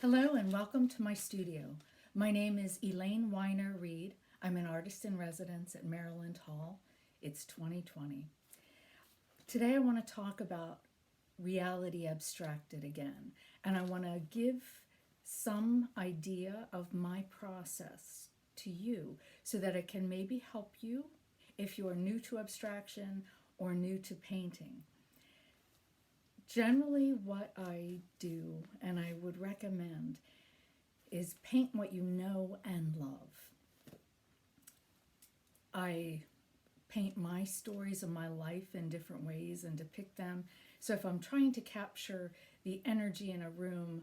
Hello and welcome to my studio. My name is Elaine Weiner Reed. I'm an artist in residence at Maryland Hall. It's 2020. Today I want to talk about reality abstracted again, and I want to give some idea of my process to you so that it can maybe help you if you're new to abstraction or new to painting. Generally, what I do, and I would recommend, is paint what you know and love. I paint my stories of my life in different ways and depict them. So if I'm trying to capture the energy in a room,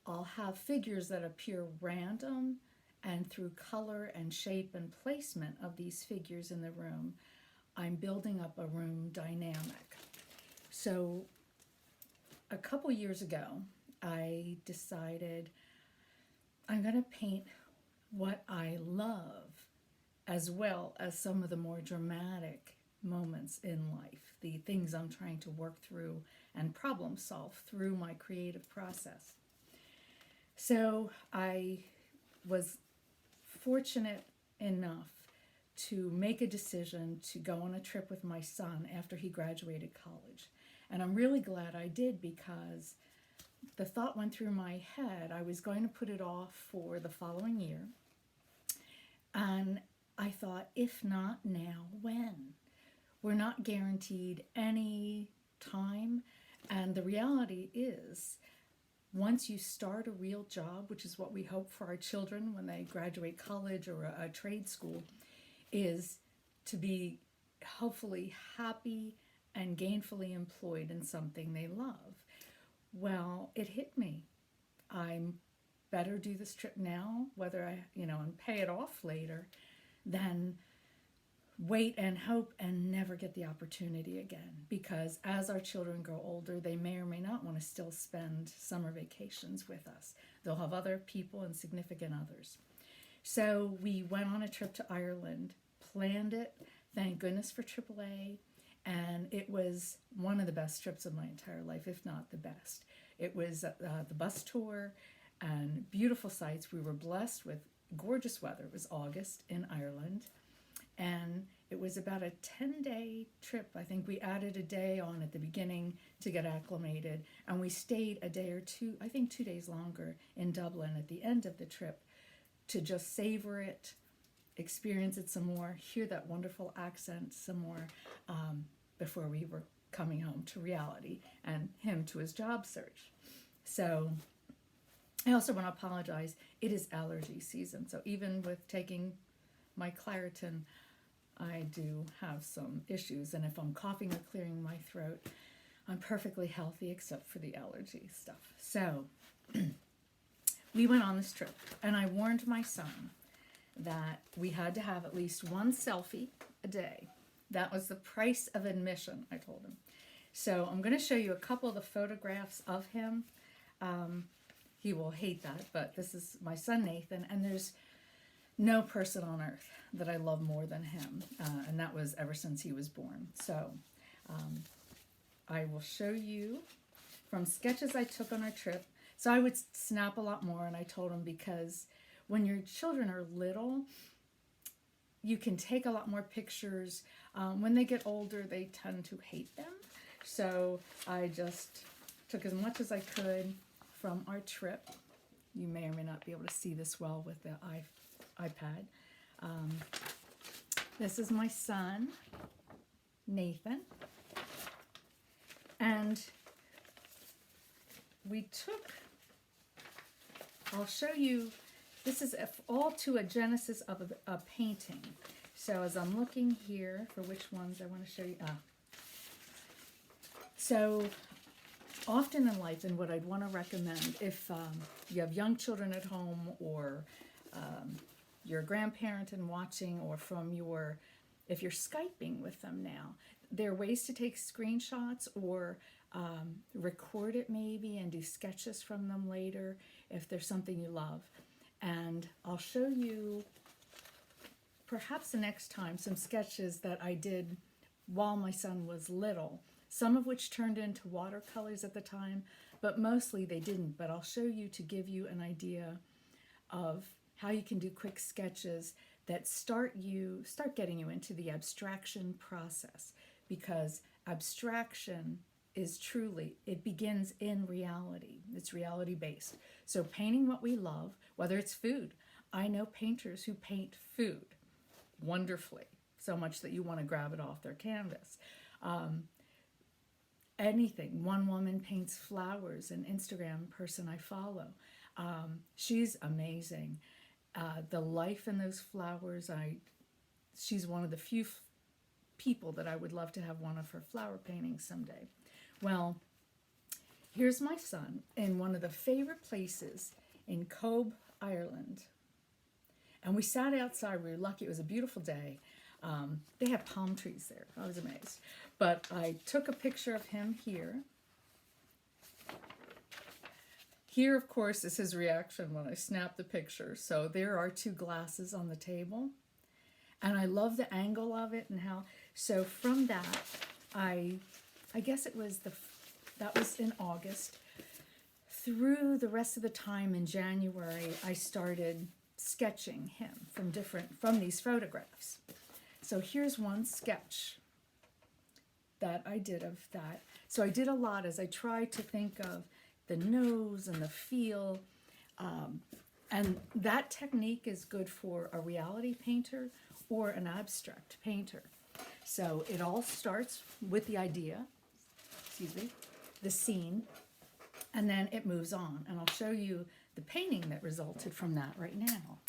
I'll have figures that appear random, and through color and shape and placement of these figures in the room, I'm building up a room dynamic. So a couple years ago, I decided I'm going to paint what I love as well as some of the more dramatic moments in life, the things I'm trying to work through and problem solve through my creative process. So I was fortunate enough to make a decision to go on a trip with my son after he graduated college. And I'm really glad I did, because the thought went through my head, I was going to put it off for the following year. And I thought, if not now, when? We're not guaranteed any time. And the reality is, once you start a real job, which is what we hope for our children when they graduate college or a trade school, is to be hopefully happy and gainfully employed in something they love. Well, it hit me. I better do this trip now, whether and pay it off later, than wait and hope and never get the opportunity again. Because as our children grow older, they may or may not want to still spend summer vacations with us. They'll have other people and significant others. So we went on a trip to Ireland, planned it, thank goodness for AAA, and it was one of the best trips of my entire life, if not the best. It was the bus tour and beautiful sights. We were blessed with gorgeous weather. It was August in Ireland, and it was about a 10-day trip. I think we added a day on at the beginning to get acclimated, and we stayed a day or two, I think 2 days longer, in Dublin at the end of the trip to just savor it, experience it some more, hear that wonderful accent some more, before we were coming home to reality and him to his job search. So I also want to apologize. It is allergy season. So even with taking my Claritin, I do have some issues. And if I'm coughing or clearing my throat, I'm perfectly healthy except for the allergy stuff. So we went on this trip, and I warned my son that we had to have at least one selfie a day. That was the price of admission, I told him. So I'm going to show you a couple of the photographs of him. He will hate that, but this is my son Nathan, and there's no person on earth that I love more than him, and that was ever since he was born. So I will show you from sketches I took on our trip. So I would snap a lot more, and I told him, because when your children are little, you can take a lot more pictures. When they get older, they tend to hate them. So I just took as much as I could from our trip. You may or may not be able to see this well with the iPad. This is my son, Nathan. And we took, I'll show you, this is all to a genesis of a painting. So as I'm looking here for which ones I want to show you. So often in life, and what I'd want to recommend if you have young children at home, or you're a grandparent and watching, or if you're Skyping with them now, there are ways to take screenshots or record it maybe and do sketches from them later if there's something you love. And I'll show you perhaps the next time some sketches that I did while my son was little, some of which turned into watercolors at the time, but mostly they didn't. But I'll show you to give you an idea of how you can do quick sketches that start getting you into the abstraction process, because abstraction is truly, it begins in reality. It's reality based. So painting what we love, whether it's food. I know painters who paint food wonderfully, so much that you want to grab it off their canvas. Anything. One woman paints flowers, an Instagram person I follow. She's amazing. The life in those flowers, she's one of the few people that I would love to have one of her flower paintings someday. Well, here's my son in one of the favorite places in Cobh, Ireland. And we sat outside. We were lucky. It was a beautiful day. They have palm trees there. I was amazed. But I took a picture of him here. Here, of course, is his reaction when I snapped the picture. So there are two glasses on the table. And I love the angle of it and how. So from that, I guess it was that was in August. Through the rest of the time in January, I started sketching him from these photographs. So here's one sketch that I did of that. So I did a lot as I tried to think of the nose and the feel. And that technique is good for a reality painter or an abstract painter. So it all starts with the idea, the scene, and then it moves on. And I'll show you the painting that resulted from that right now.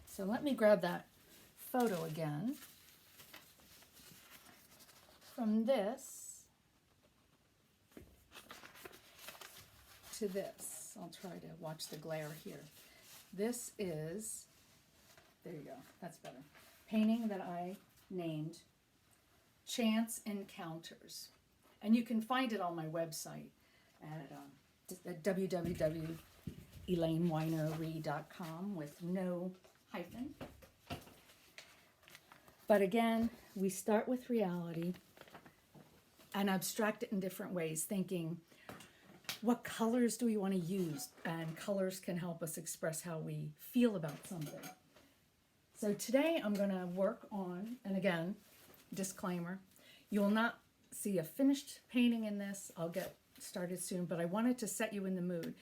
So let me grab that photo again. From this to this. I'll try to watch the glare here. This is, there you go, that's better. Painting that I named Chance Encounters. And you can find it on my website at www.ElaineWeinerReed.com with no hyphen. But again, we start with reality and abstract it in different ways, thinking, what colors do we want to use? And colors can help us express how we feel about something. So today I'm going to work on, and again, disclaimer, you will not see a finished painting in this. I'll get started soon, but I wanted to set you in the mood.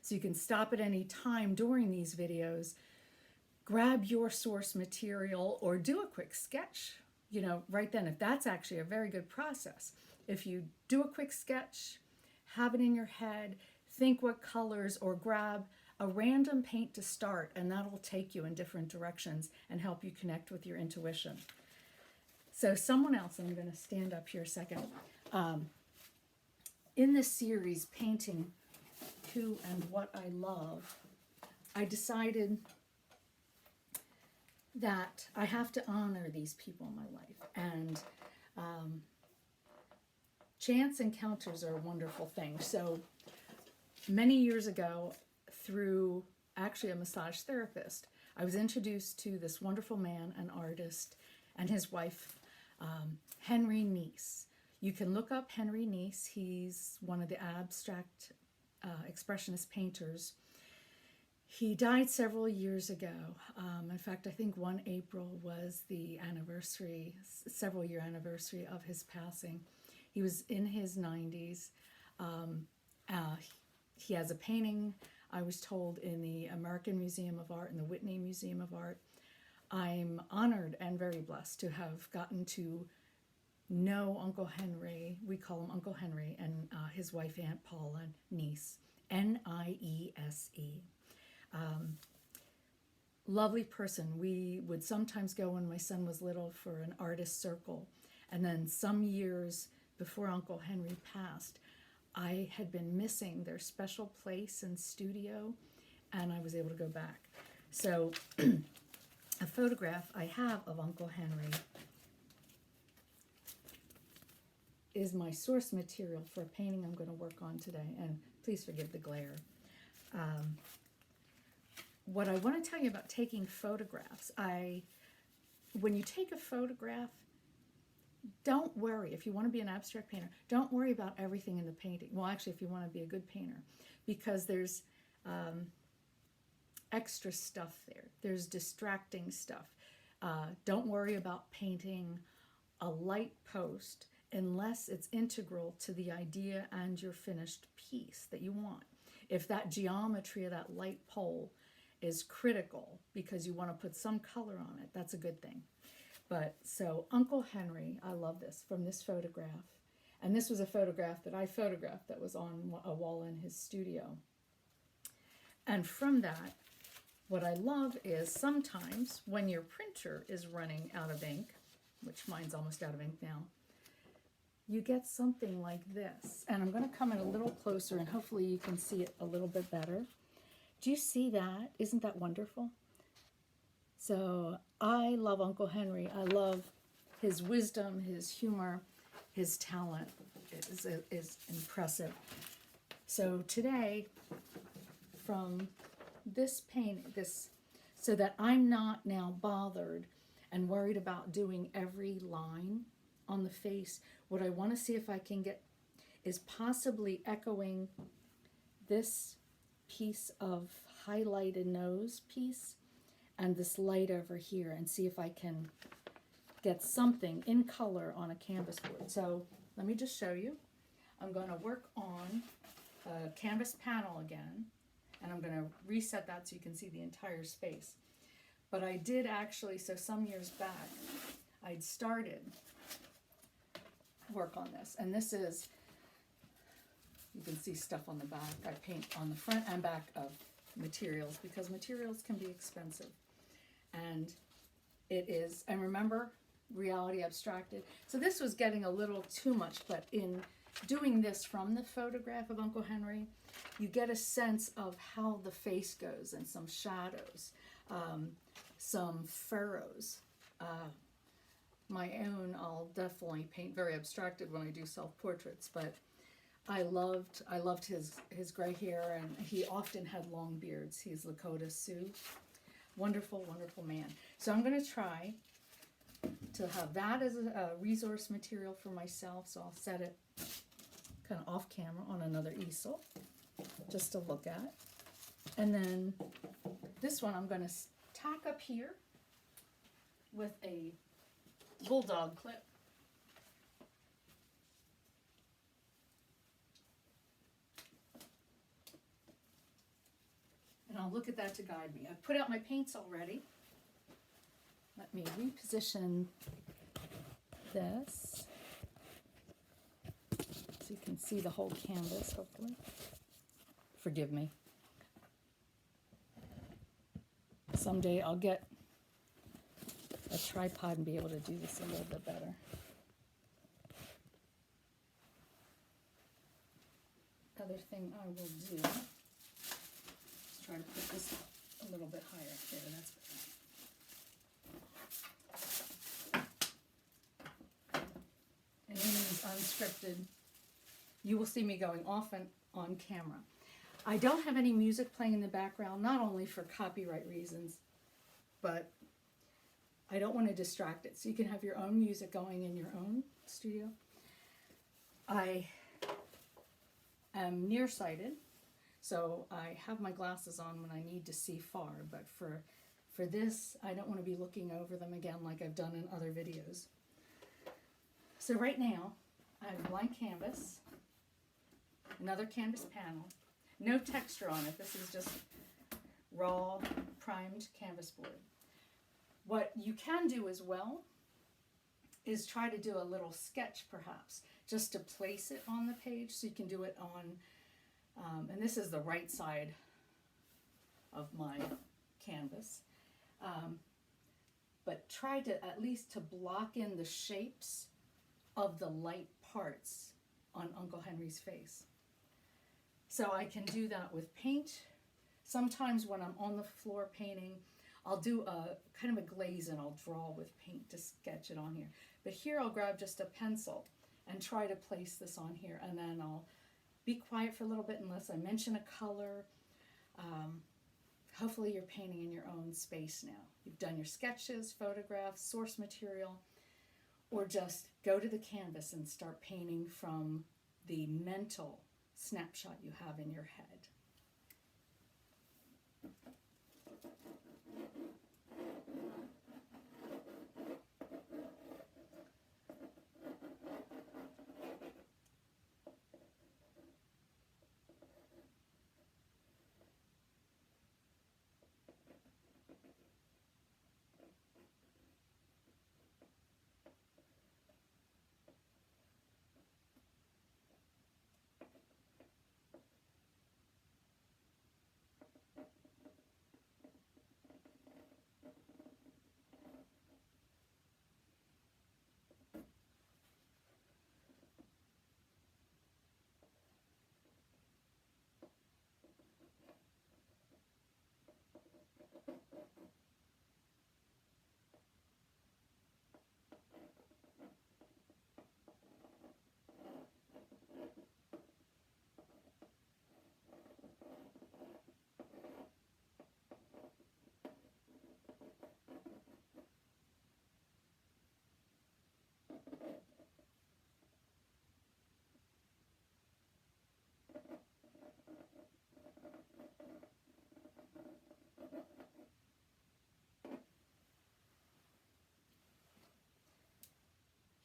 So you can stop at any time during these videos, grab your source material, or do a quick sketch, right then, if that's actually a very good process. If you do a quick sketch, have it in your head, think what colors, or grab a random paint to start, and that'll take you in different directions and help you connect with your intuition. So someone else, I'm going to stand up here a second. In this series, Painting Who and What I Love, I decided that I have to honor these people in my life. And chance encounters are a wonderful thing. So many years ago, through actually a massage therapist, I was introduced to this wonderful man, an artist, and his wife, Henry Niese. You can look up Henry Niese. He's one of the abstract expressionist painters. He died several years ago. In fact, I think 1 April was the anniversary, several year anniversary of his passing. He was in his 90s. He has a painting, I was told, in the American Museum of Art and the Whitney Museum of Art. I'm honored and very blessed to have gotten to know Uncle Henry. We call him Uncle Henry, and his wife, Aunt Paula Niese, Niese. Lovely person. We would sometimes go when my son was little for an artist circle. And then some years before Uncle Henry passed, I had been missing their special place and studio, and I was able to go back. So a photograph I have of Uncle Henry is my source material for a painting I'm going to work on today, and please forgive the glare. What I want to tell you about taking photographs, when you take a photograph, don't worry. If you want to be an abstract painter, don't worry about everything in the painting. Well, actually, if you want to be a good painter, because there's extra stuff there. There's distracting stuff. Don't worry about painting a light post unless it's integral to the idea and your finished piece that you want. If that geometry of that light pole is critical because you want to put some color on it, that's a good thing. But so Uncle Henry, I love this, from this photograph. And this was a photograph that I photographed that was on a wall in his studio. And from that, what I love is sometimes when your printer is running out of ink, which mine's almost out of ink now, you get something like this. And I'm going to come in a little closer and hopefully you can see it a little bit better. Do you see that? Isn't that wonderful? So I love Uncle Henry. I love his wisdom, his humor, his talent is impressive. So today, from this painting, so that I'm not now bothered and worried about doing every line on the face, what I want to see if I can get is possibly echoing this piece of highlighted nose piece and this light over here, and see if I can get something in color on a canvas board. So let me just show you. I'm going to work on a canvas panel again, and I'm going to reset that so you can see the entire space. But I did actually, so some years back, I'd started work on this, and this is, you can see stuff on the back. I paint on the front and back of materials because materials can be expensive. And it is, and remember, reality abstracted. So this was getting a little too much, but in doing this from the photograph of Uncle Henry, you get a sense of how the face goes and some shadows, some furrows. My own, I'll definitely paint very abstracted when I do self-portraits, but I loved his gray hair, and he often had long beards. He's Lakota Sioux. Wonderful, wonderful man. So I'm going to try to have that as a resource material for myself. So I'll set it kind of off camera on another easel just to look at. And then this one I'm going to tack up here with a bulldog clip. And I'll look at that to guide me. I've put out my paints already. Let me reposition this so you can see the whole canvas, hopefully. Forgive me. Someday I'll get a tripod and be able to do this a little bit better. Other thing I will do, let's try to put this a little bit higher. There, that's better. And in these unscripted, you will see me going often on camera. I don't have any music playing in the background, not only for copyright reasons, but I don't want to distract it. So you can have your own music going in your own studio. I am nearsighted, so I have my glasses on when I need to see far, but for this, I don't want to be looking over them again like I've done in other videos. So right now, I have a blank canvas, another canvas panel, no texture on it. This is just raw, primed canvas board. What you can do as well is try to do a little sketch, perhaps, just to place it on the page, so you can do it on, and this is the right side of my canvas, but try to at least to block in the shapes of the light parts on Uncle Henry's face. So I can do that with paint. Sometimes when I'm on the floor painting, I'll do a kind of a glaze and I'll draw with paint to sketch it on here. But here I'll grab just a pencil and try to place this on here, and then I'll be quiet for a little bit unless I mention a color, hopefully you're painting in your own space now. You've done your sketches, photographs, source material, or just go to the canvas and start painting from the mental snapshot you have in your head.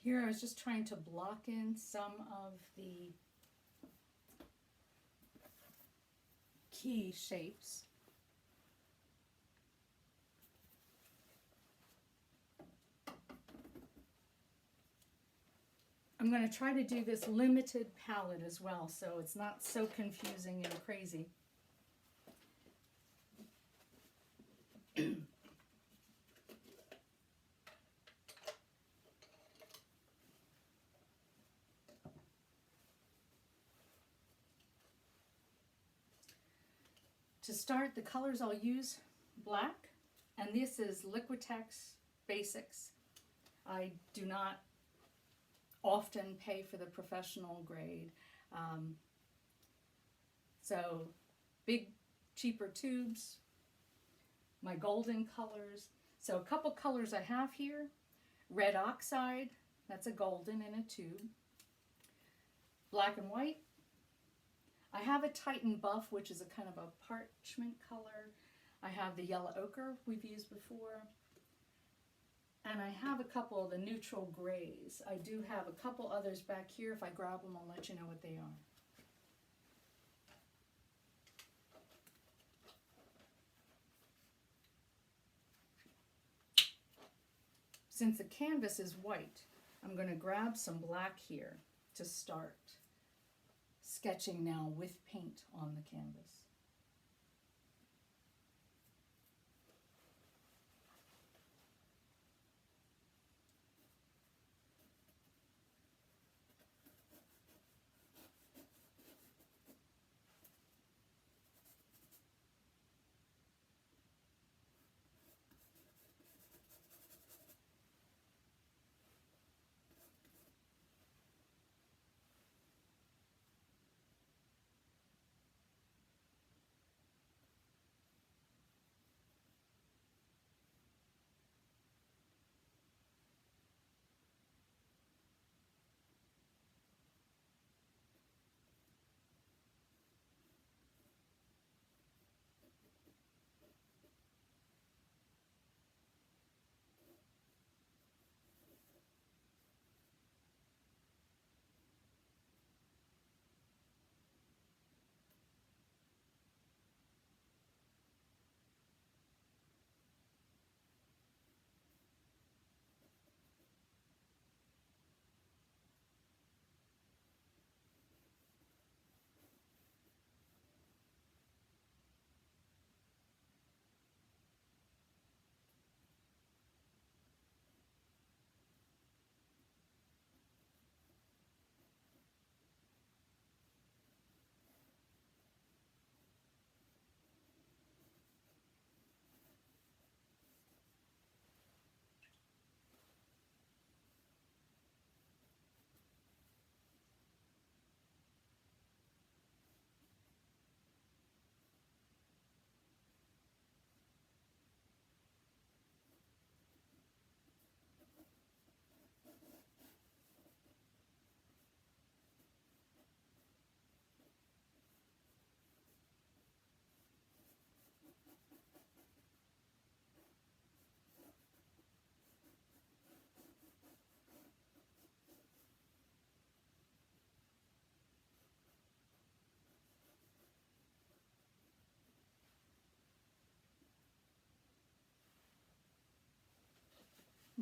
Here I was just trying to block in some of the key shapes. I'm going to try to do this limited palette as well, so it's not so confusing and crazy. To start, the colors I'll use black, and this is Liquitex Basics. I do not often pay for the professional grade. So big, cheaper tubes, my golden colors. So a couple colors I have here. Red oxide, that's a golden in a tube. Black and white. I have a Titan Buff, which is a kind of a parchment color. I have the yellow ochre we've used before. And I have a couple of the neutral grays. I do have a couple others back here. If I grab them, I'll let you know what they are. Since the canvas is white, I'm going to grab some black here to start sketching now with paint on the canvas.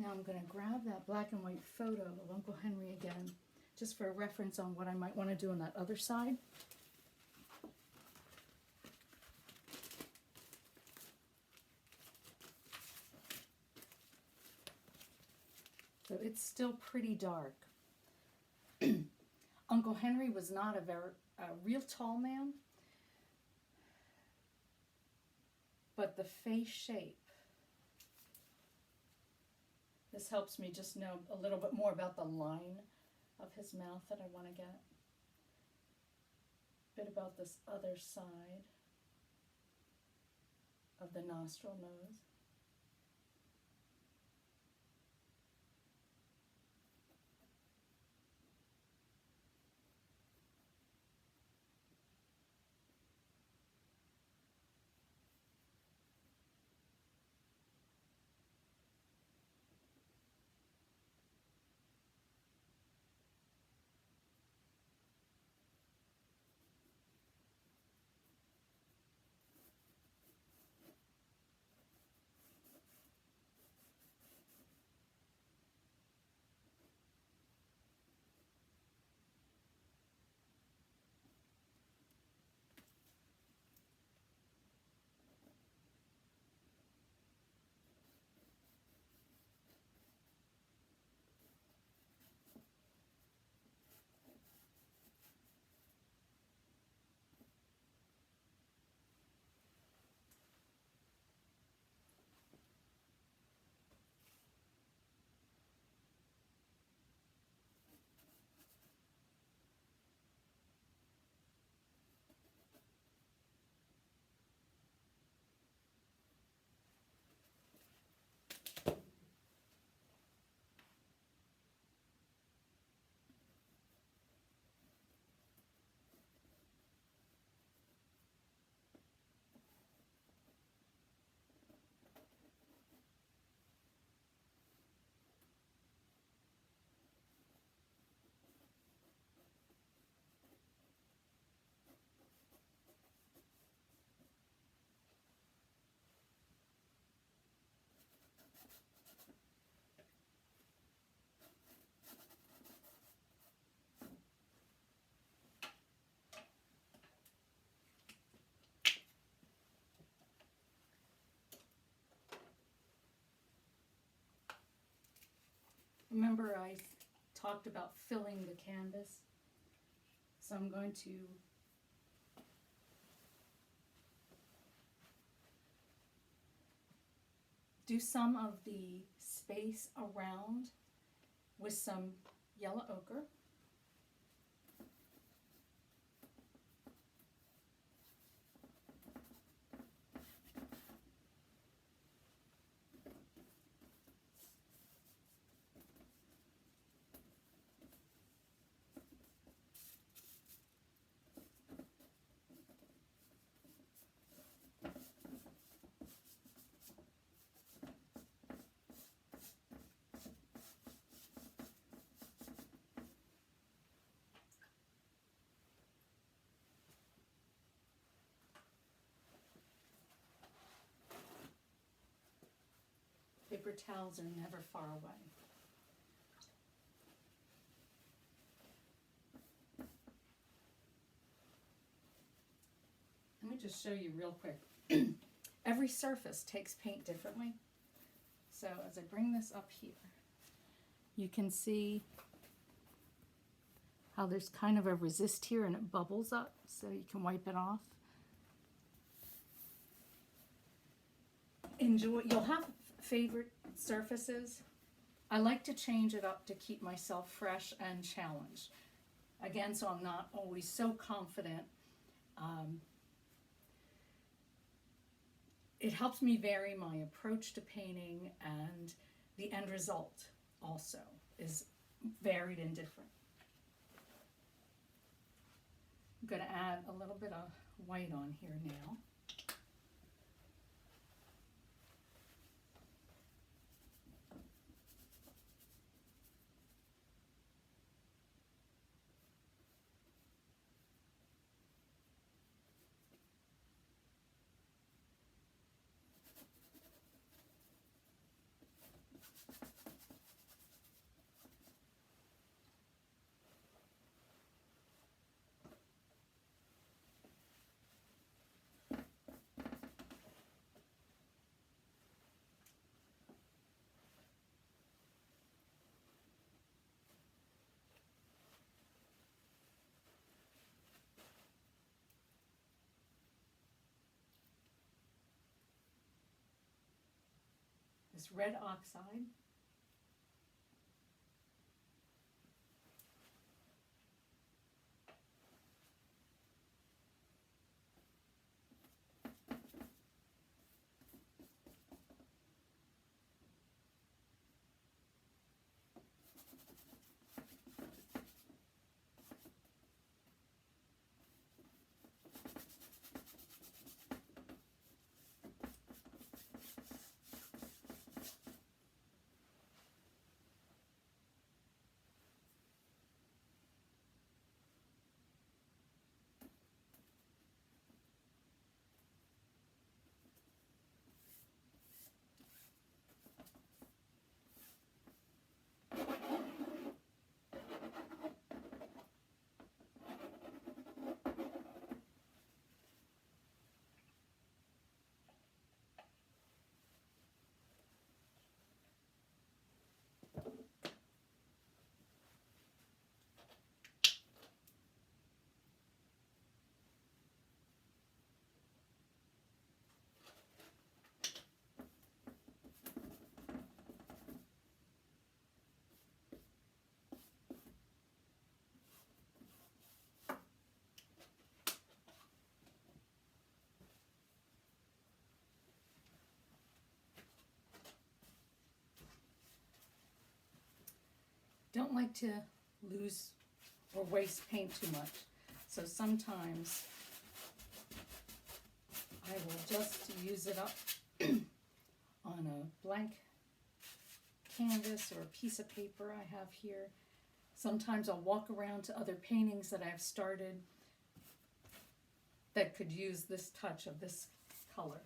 Now I'm going to grab that black and white photo of Uncle Henry again, just for a reference on what I might want to do on that other side. So it's still pretty dark. Uncle Henry was not a real tall man, but the face shape. This helps me just know a little bit more about the line of his mouth that I want to get. A bit about this other side of the nostril nose. Remember I talked about filling the canvas? So I'm going to do some of the space around with some yellow ochre. Paper towels are never far away. Let me just show you real quick. Every surface takes paint differently. So as I bring this up here, you can see how there's kind of a resist here and it bubbles up, so you can wipe it off. Enjoy. You'll have favorite surfaces. I like to change it up to keep myself fresh and challenged. Again, so I'm not always so confident. It helps me vary my approach to painting, and the end result also is varied and different. I'm going to add a little bit of white on here now. this red oxide. Don't like to lose or waste paint too much, so sometimes I will just use it up on a blank canvas or a piece of paper I have here. Sometimes I'll walk around to other paintings that I've started that could use this touch of this color.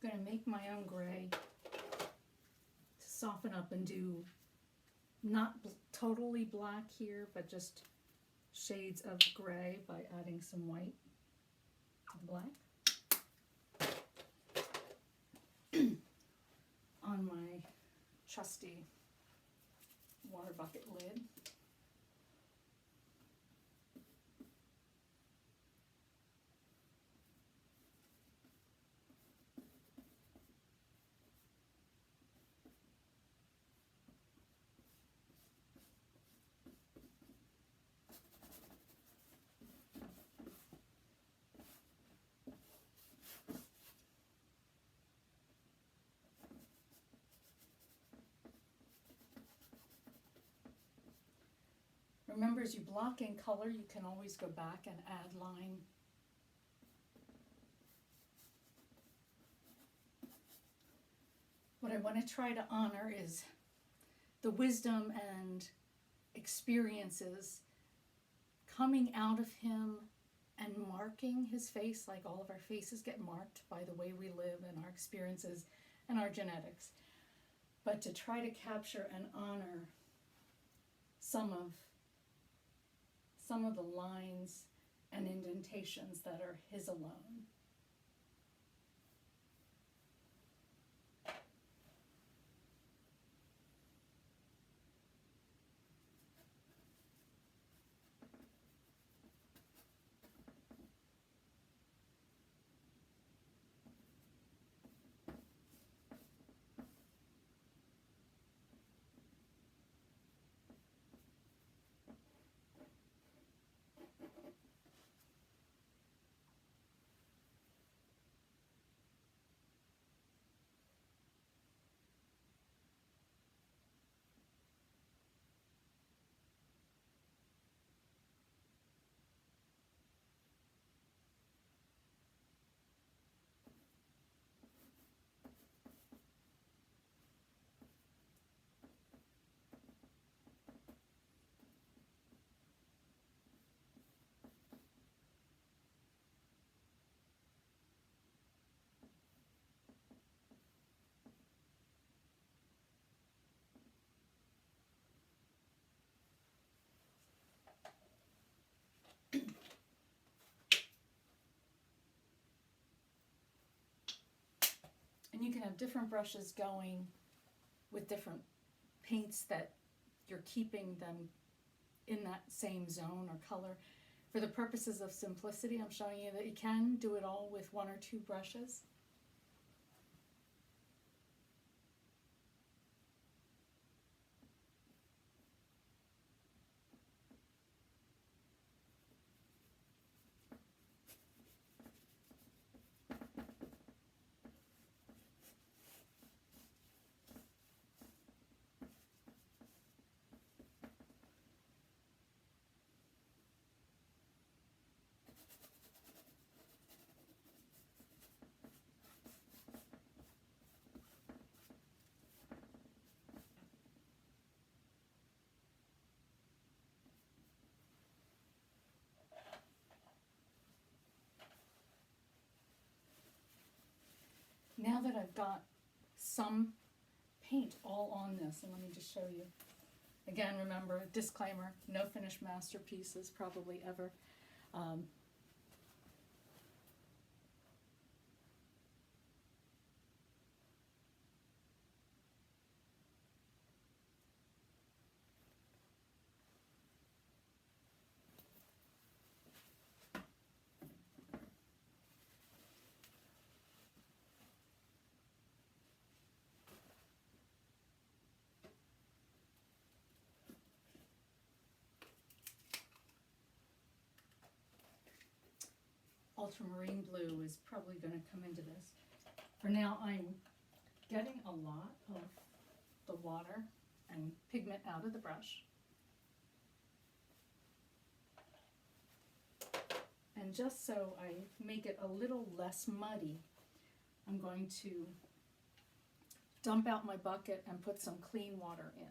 I'm going to make my own gray to soften up and do not totally black here, but just shades of gray by adding some white to the black. On my trusty water bucket lid. Remember, as you block in color, you can always go back and add line. What I want to try to honor is the wisdom and experiences coming out of him and marking his face, like all of our faces get marked by the way we live and our experiences and our genetics. But to try to capture and honor some of the lines and indentations that are his alone. And you can have different brushes going with different paints that you're keeping them in that same zone or color. For the purposes of simplicity, I'm showing you that you can do it all with one or two brushes. Now that I've got some paint all on this, and let me just show you. Again, remember, disclaimer, no finished masterpieces probably ever. Ultramarine blue is probably going to come into this. For now, I'm getting a lot of the water and pigment out of the brush. And just so I make it a little less muddy, I'm going to dump out my bucket and put some clean water in.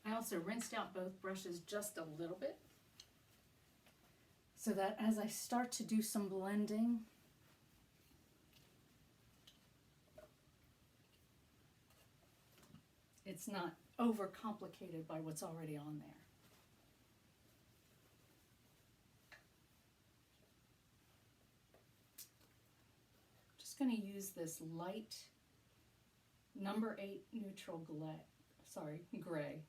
I also rinsed out both brushes just a little bit so that as I start to do some blending, it's not overcomplicated by what's already on there. I'm just going to use this light number 8 neutral gray.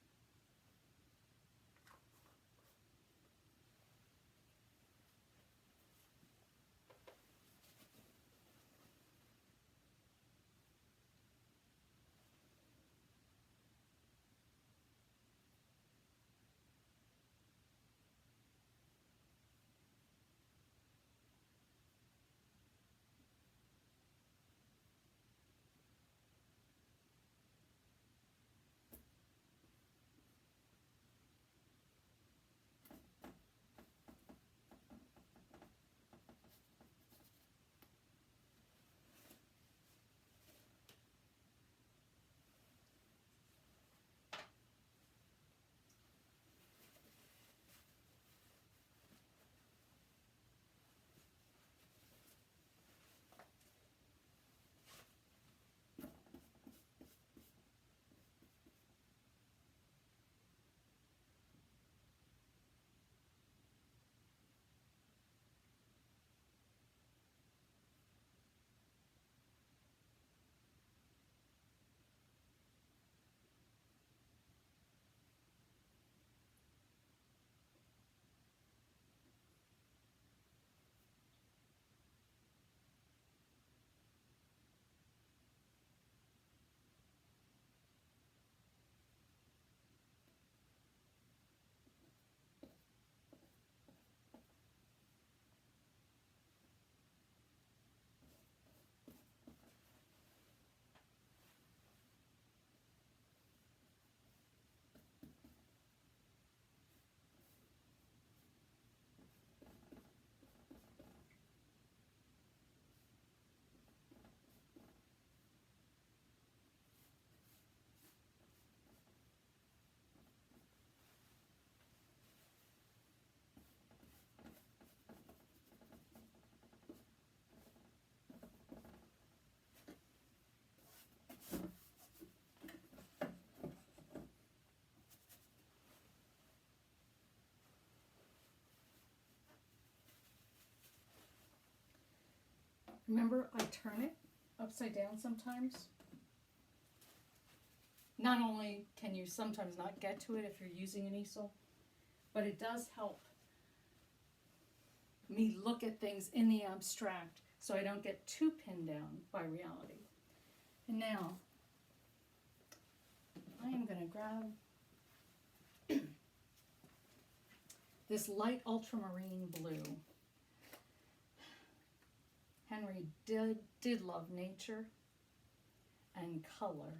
Remember, I turn it upside down sometimes. Not only can you sometimes not get to it if you're using an easel, but it does help me look at things in the abstract so I don't get too pinned down by reality. And now, I am going to grab this light ultramarine blue. Henry did love nature and color.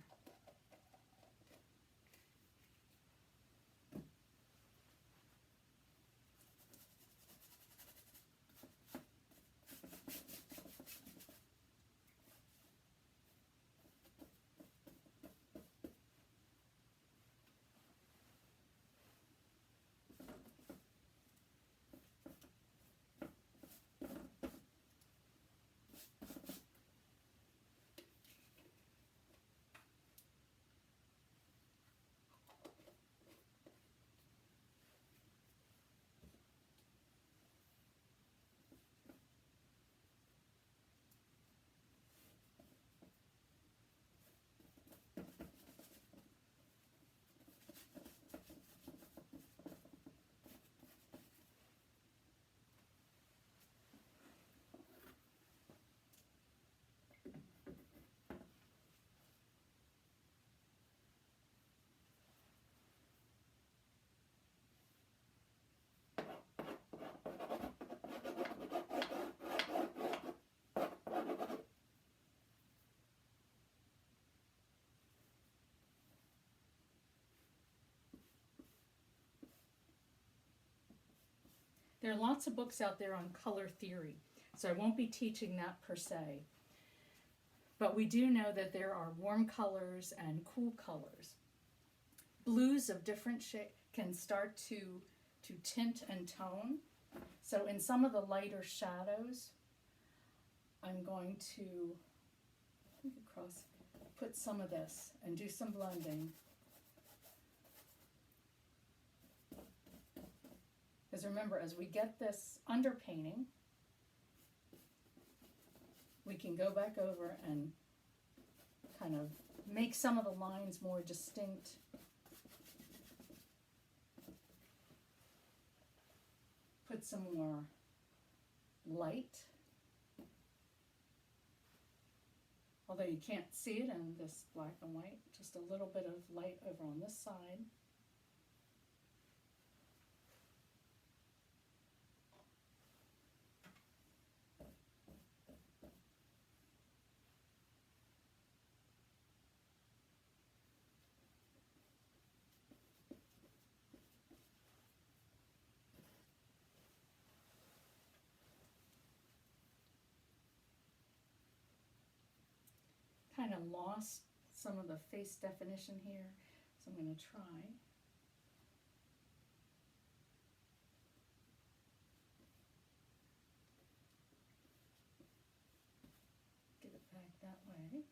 There are lots of books out there on color theory, so I won't be teaching that per se. But we do know that there are warm colors and cool colors. Blues of different shades can start to tint and tone. So in some of the lighter shadows, I'm going to put some of this and do some blending. Because remember, as we get this underpainting, we can go back over and kind of make some of the lines more distinct. Put some more light. Although you can't see it in this black and white, just a little bit of light over on this side. Kind of lost some of the face definition here, so I'm going to try. Get it back that way.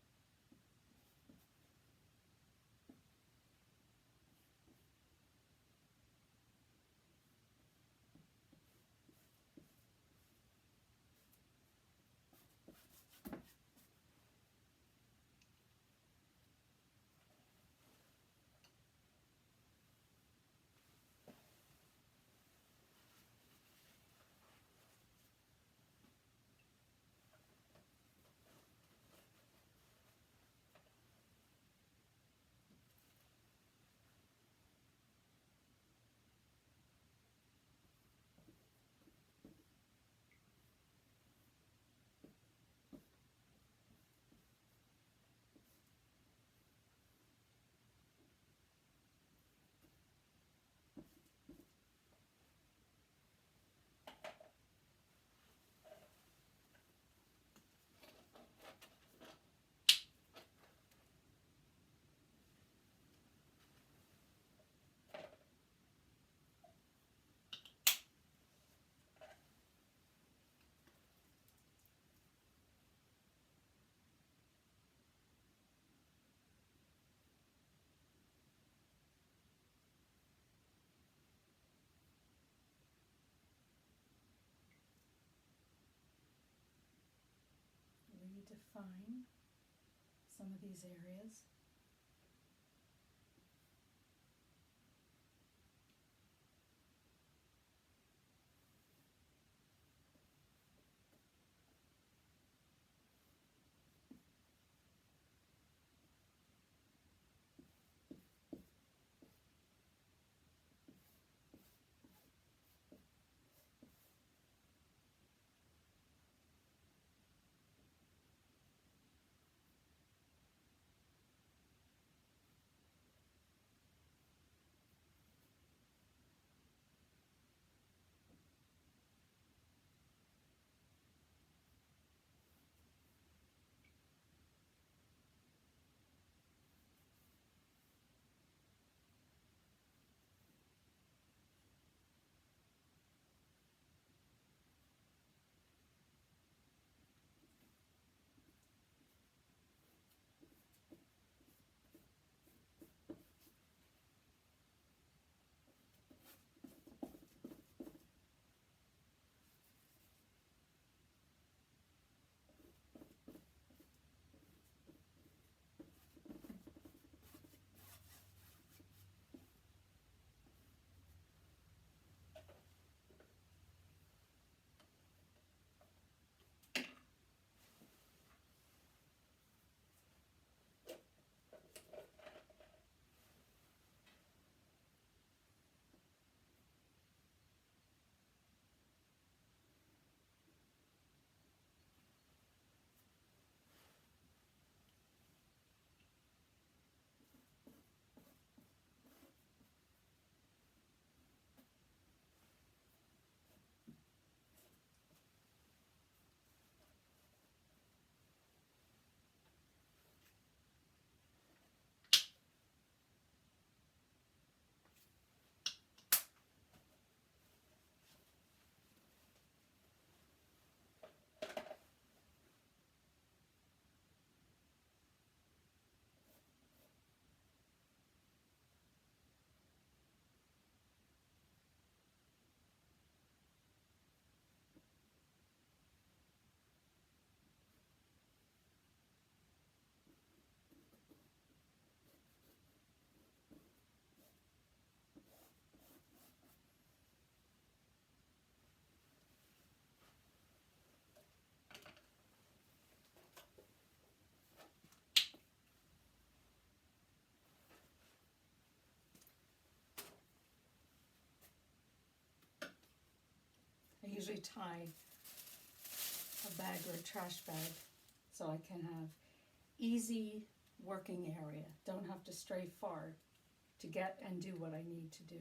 define some of these areas. I usually tie a bag or a trash bag so I can have easy working area. Don't have to stray far to get and do what I need to do.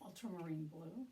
ultramarine blue.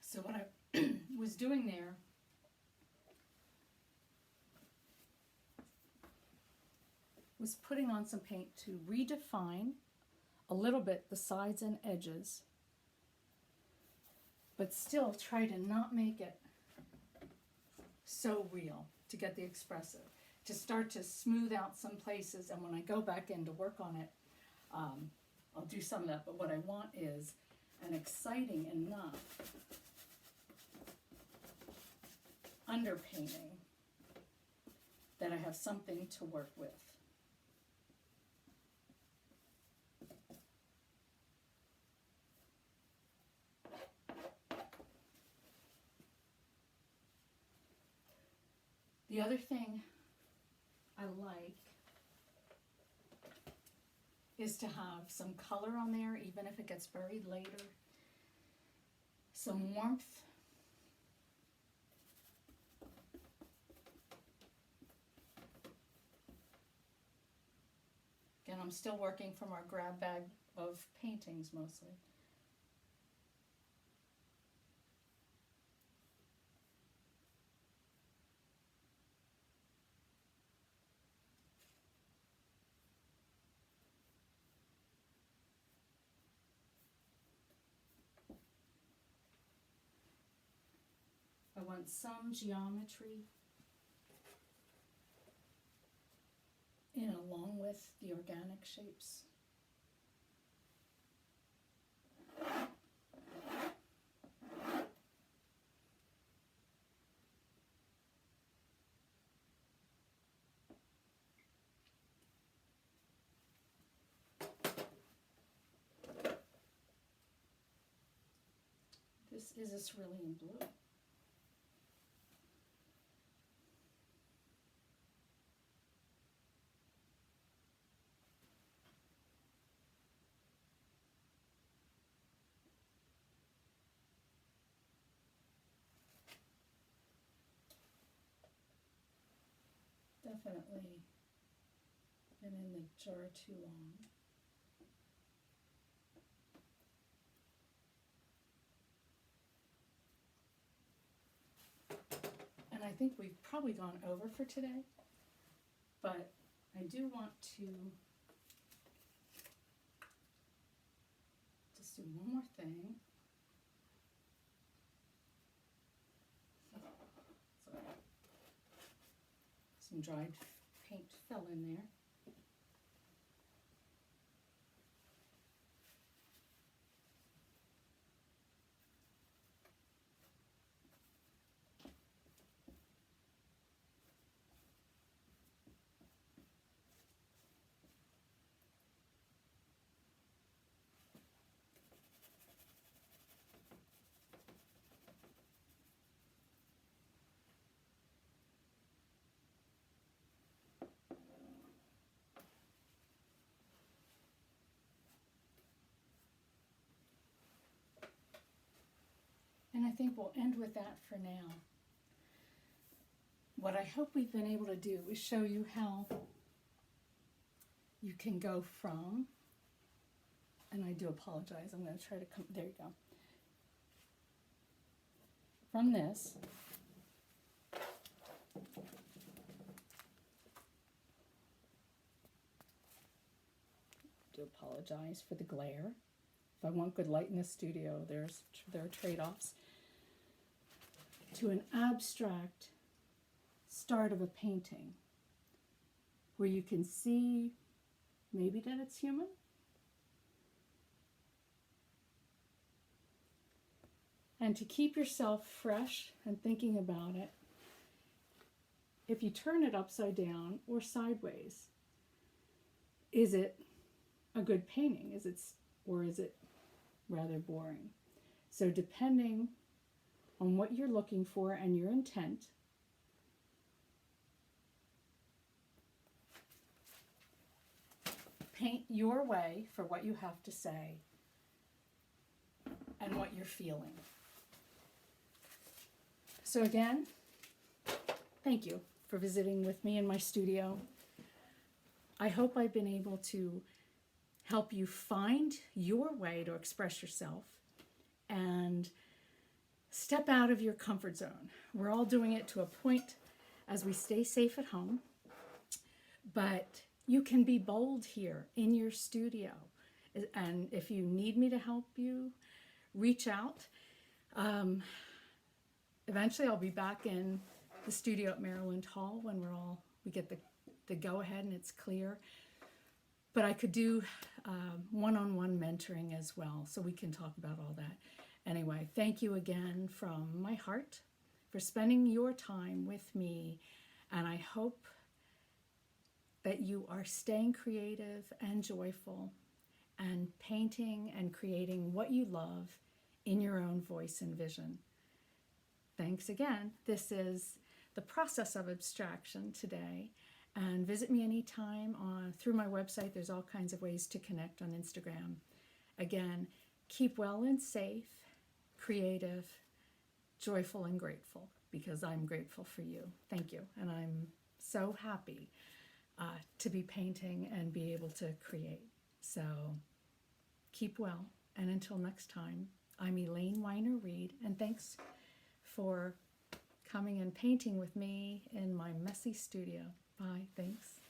So what I was doing there was putting on some paint to redefine a little bit the sides and edges, but still try to not make it so real, to get the expressive, to start to smooth out some places, and when I go back in to work on it, I'll do some of that, but what I want is an exciting enough underpainting that I have something to work with. The other thing I like is to have some color on there, even if it gets buried later. Some warmth. Again, I'm still working from our grab bag of paintings mostly. I want some geometry in along with the organic shapes. This is a cerulean blue. Definitely been in the jar too long. And I think we've probably gone over for today, but I do want to just do one more thing. Some dried paint fell in there. And I think we'll end with that for now. What I hope we've been able to do is show you how you can go from, and I do apologize, I'm going to try to come, there you go. From this, do apologize for the glare. If I want good light in the studio, there are trade-offs. To an abstract start of a painting where you can see maybe that it's human. And to keep yourself fresh and thinking about it, if you turn it upside down or sideways, is it a good painting? Or is it rather boring? So depending on what you're looking for and your intent, paint your way for what you have to say and what you're feeling. So again, thank you for visiting with me in my studio. I hope I've been able to help you find your way to express yourself and step out of your comfort zone. We're all doing it to a point as we stay safe at home, but you can be bold here in your studio. And if you need me to help you, reach out. Eventually I'll be back in the studio at Maryland Hall when we get the go-ahead and it's clear. But I could do one-on-one mentoring as well, so we can talk about all that. Anyway, thank you again from my heart for spending your time with me, and I hope that you are staying creative and joyful and painting and creating what you love in your own voice and vision. Thanks again. This is the process of abstraction today. And visit me anytime through my website. There's all kinds of ways to connect on Instagram. Again, keep well and safe, creative, joyful and grateful, because I'm grateful for you. Thank you. And I'm so happy to be painting and be able to create. So keep well. And until next time, I'm Elaine Weiner Reed, and thanks for coming and painting with me in my messy studio. Bye. Thanks.